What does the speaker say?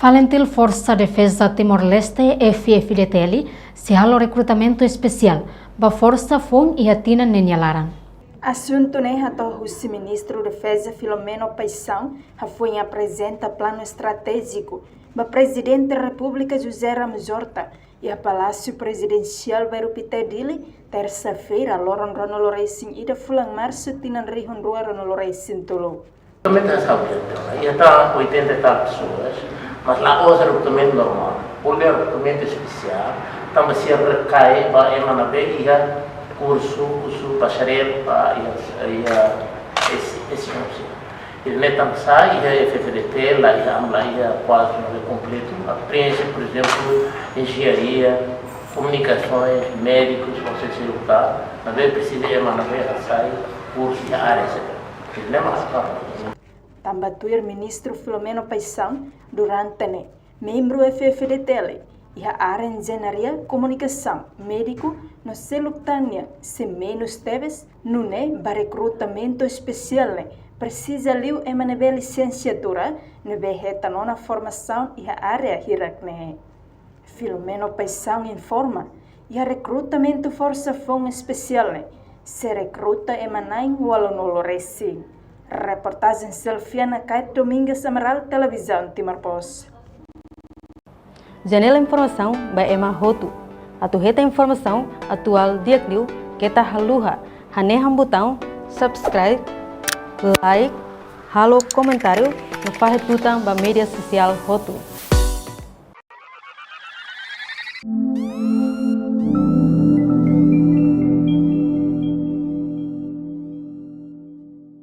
Falentil Força Defesa Timor-Leste FFDTL se halo recrutamento especial ba Força Fon e Atina Nenhalaran. Assunto o ministro da Defesa Filomeno Paixão foi apresenta plano estratégico ba presidente da República José Ramos Horta e a Palácio Presidencial Berupitedili terça-feira loron Ronaldo Racing ida fulang março tinan rihon rua Ronaldo Racing tolo. Também está sabendo, ia estar 80 e tal pessoas, mas lá hoje é recrutamento normal, o recrutamento especial, também se recai para emanaber e curso bacharel para esse curso. Ele não é tão só, e a FFDT, lá ia quase completo, aprende, por exemplo, engenharia, comunicações, médicos, conselho cirurgical, mas ele precisa emanaber, sai, curso e áreas. Ele não é mais capaz. Também ministro Filomeno Paixão durante membro FFDT e a área de engenharia, comunicação, médico, no Selutânia, se menos teves, não é para recrutamento especial, precisa liu emaneber licenciatura, no berreta na formação e a área hierarquia. Filomeno Paixão informa, e a recrutamento força fom especial, se recruta emanain walonolo resi. Reportagem Selfiana Kait Domingues Amaral, Televisão Timor-Post. Janela informação by Emma Hotu. Atuheta informação atual diakliu kita haluha. Haneham botão subscribe, like, halo comentário no farretutang ba media social Hotu.